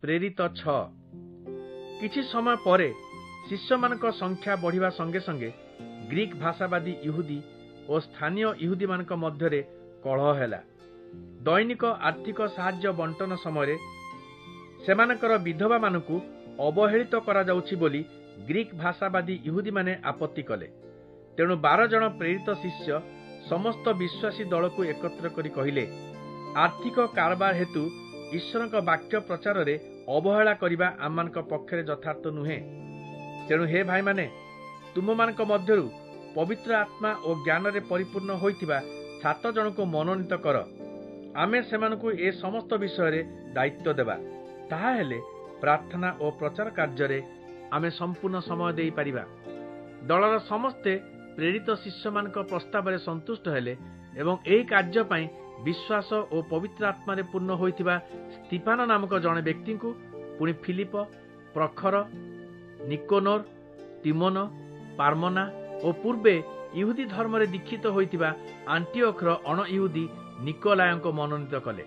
ପ୍ରେରିତ 6। କିଛି ସମୟ ପରେ ଶିଷ୍ୟମାନଙ୍କ ସଂଖ୍ୟା ବଢ଼ିବା ସଙ୍ଗେ ସଙ୍ଗେ ଗ୍ରୀକ୍ ଭାଷାବାଦୀ ଇହୁଦୀ ଓ ସ୍ଥାନୀୟ ଇହୁଦୀମାନଙ୍କ ମଧ୍ୟରେ କଳହ ହେଲା। ଦୈନିକ ଆର୍ଥିକ ସାହାଯ୍ୟ ବଣ୍ଟନ ସମୟରେ ସେମାନଙ୍କର ବିଧବାମାନଙ୍କୁ ଅବହେଳିତ କରାଯାଉଛି ବୋଲି ଗ୍ରୀକ୍ ଭାଷାବାଦୀ ଇହୁଦୀମାନେ ଆପତ୍ତି କଲେ। ତେଣୁ 12 ଜଣ ପ୍ରେରିତ ଶିଷ୍ୟ ସମସ୍ତ ବିଶ୍ୱାସୀ ଦଳକୁ ଏକତ୍ର କରି କହିଲେ, ଆର୍ଥିକ କାରବାର ହେତୁ ଈଶ୍ୱରଙ୍କ ବାକ୍ୟ ପ୍ରଚାରରେ ଅବହେଳା କରିବା ଆମମାନଙ୍କ ପକ୍ଷରେ ଯଥାର୍ଥ ନୁହେଁ। ତେଣୁ ହେ ଭାଇମାନେ, ତୁମମାନଙ୍କ ମଧ୍ୟରୁ ପବିତ୍ର ଆତ୍ମା ଓ ଜ୍ଞାନରେ ପରିପୂର୍ଣ୍ଣ ହୋଇଥିବା 7 ଜଣଙ୍କୁ ମନୋନୀତ କର। ଆମେ ସେମାନଙ୍କୁ ଏ ସମସ୍ତ ବିଷୟରେ ଦାୟିତ୍ୱ ଦେବା। ତାହା ହେଲେ ପ୍ରାର୍ଥନା ଓ ପ୍ରଚାର କାର୍ଯ୍ୟରେ ଆମେ ସମ୍ପୂର୍ଣ୍ଣ ସମୟ ଦେଇପାରିବା। ଦଳର ସମସ୍ତେ ପ୍ରେରିତ ଶିଷ୍ୟମାନଙ୍କ ପ୍ରସ୍ତାବରେ ସନ୍ତୁଷ୍ଟ ହେଲେ ଏବଂ ଏହି କାର୍ଯ୍ୟ ପାଇଁ ବିଶ୍ୱାସ ଓ ପବିତ୍ର ଆତ୍ମାରେ ପୂର୍ଣ୍ଣ ହୋଇଥିବା ସ୍ତିଫାନ ନାମକ ଜଣେ ବ୍ୟକ୍ତିଙ୍କୁ, ପୁଣି ଫିଲିପ, ପ୍ରଖର, ନିକୋନୋର, ତିମୋନ, ପାର୍ମନା ଓ ପୂର୍ବେ ଇହୁଦୀ ଧର୍ମରେ ଦୀକ୍ଷିତ ହୋଇଥିବା ଆଣ୍ଟିଓଖର ଅଣ ଇହୁଦୀ ନିକୋଲାୟଙ୍କୁ ମନୋନୀତ କଲେ।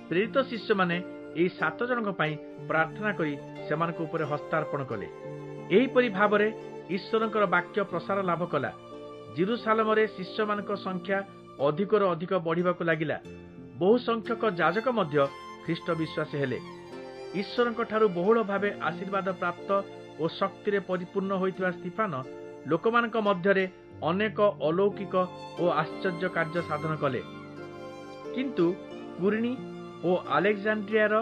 ପ୍ରେରିତ ଶିଷ୍ୟମାନେ ଏହି 7 ଜଣଙ୍କ ପାଇଁ ପ୍ରାର୍ଥନା କରି ସେମାନଙ୍କ ଉପରେ ହସ୍ତାର୍ପଣ କଲେ। ଏହିପରି ଭାବରେ ଈଶ୍ୱରଙ୍କର ବାକ୍ୟ ପ୍ରସାର ଲାଭ କଲା। ଜେରୁସାଲେମରେ ଶିଷ୍ୟମାନଙ୍କ ସଂଖ୍ୟା ଅଧିକରୁ ଅଧିକ ବଢ଼ିବାକୁ ଲାଗିଲା। ବହୁ ସଂଖ୍ୟକ ଯାଜକ ମଧ୍ୟ ଖ୍ରୀଷ୍ଟ ବିଶ୍ୱାସୀ ହେଲେ। ଈଶ୍ୱରଙ୍କ ଠାରୁ ବହୁଳ ଭାବେ ଆଶୀର୍ବାଦ ପ୍ରାପ୍ତ ଓ ଶକ୍ତିରେ ପରିପୂର୍ଣ୍ଣ ହୋଇଥିବା ସ୍ତିଫାନ ଲୋକମାନଙ୍କ ମଧ୍ୟରେ ଅନେକ ଅଲୌକିକ ଓ ଆଶ୍ଚର୍ଯ୍ୟ କାର୍ଯ୍ୟ ସାଧନ କଲେ। କିନ୍ତୁ କୁରିଣି ଓ ଆଲେକ୍ଜାଣ୍ଡ୍ରିଆର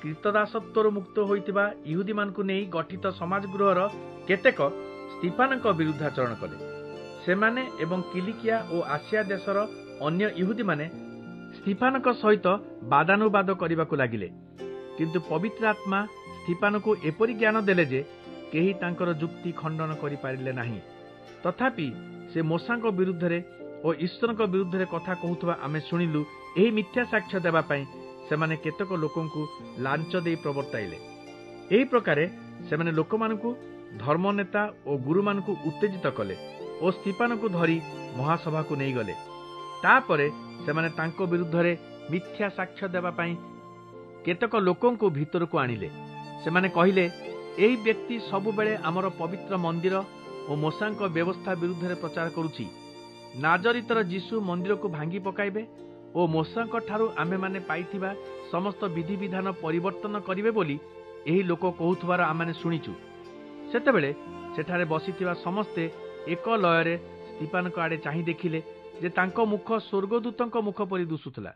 କ୍ରୀତଦାସତ୍ୱରୁ ମୁକ୍ତ ହୋଇଥିବା ଇହୁଦୀମାନଙ୍କୁ ନେଇ ଗଠିତ ସମାଜଗୃହର କେତେକ ସ୍ତିଫାନଙ୍କ ବିରୁଦ୍ଧାଚରଣ କଲେ। ସେମାନେ ଏବଂ କିଲିକିଆ ଓ ଆସିଆ ଦେଶର ଅନ୍ୟ ଇହୁଦୀମାନେ ସ୍ତିଫାନଙ୍କ ସହିତ ବାଦାନୁବାଦ କରିବାକୁ ଲାଗିଲେ। କିନ୍ତୁ ପବିତ୍ର ଆତ୍ମା ସ୍ତିଫାନକୁ ଏପରି ଜ୍ଞାନ ଦେଲେ ଯେ କେହି ତାଙ୍କର ଯୁକ୍ତି ଖଣ୍ଡନ କରିପାରିଲେ ନାହିଁ। ତଥାପି ସେ ମୋଶାଙ୍କ ବିରୁଦ୍ଧରେ ଓ ଈଶ୍ୱରଙ୍କ ବିରୁଦ୍ଧରେ କଥା କହୁଥିବା ଆମେ ଶୁଣିଲୁ। ଏହି ମିଥ୍ୟା ସାକ୍ଷ୍ୟ ଦେବା ପାଇଁ ସେମାନେ କେତେକ ଲୋକଙ୍କୁ ଲାଞ୍ଚ ଦେଇ ପ୍ରବର୍ତ୍ତାଇଲେ। ଏହି ପ୍ରକାରେ ସେମାନେ ଲୋକମାନଙ୍କୁ, ଧର୍ମନେତା ଓ ଗୁରୁମାନଙ୍କୁ ଉତ୍ତେଜିତ କଲେ ଓ ସ୍ତିଫାନକୁ ଧରି ମହାସଭାକୁ ନେଇଗଲେ। ତାପରେ ସେମାନେ ତାଙ୍କ ବିରୁଦ୍ଧରେ ମିଥ୍ୟା ସାକ୍ଷ୍ୟ ଦେବା ପାଇଁ କେତେକ ଲୋକଙ୍କୁ ଭିତରକୁ ଆଣିଲେ। ସେମାନେ କହିଲେ, ଏହି ବ୍ୟକ୍ତି ସବୁବେଳେ ଆମର ପବିତ୍ର ମନ୍ଦିର ଓ ମୋଶାଙ୍କ ବ୍ୟବସ୍ଥା ବିରୁଦ୍ଧରେ ପ୍ରଚାର କରୁଛି। ନାଜରିତର ଯୀଶୁ ମନ୍ଦିରକୁ ଭାଙ୍ଗି ପକାଇବେ ଓ ମୋଶାଙ୍କ ଠାରୁ ଆମେମାନେ ପାଇଥିବା ସମସ୍ତ ବିଧିବିଧାନ ପରିବର୍ତ୍ତନ କରିବେ ବୋଲି ଏହି ଲୋକ କହୁଥିବାର ଆମମାନେ ଶୁଣିଛୁ। ସେତେବେଳେ ସେଠାରେ ବସିଥିବା ସମସ୍ତେ ଏକ ଲୟରେ ସ୍ତିଫାନଙ୍କ ଆଡ଼େ ଚାହିଁ ଦେଖିଲେ ଯେ ତାଙ୍କ ମୁଖ ସ୍ୱର୍ଗଦୂତଙ୍କ ମୁଖ ପରି ଦିଶୁଥିଲା।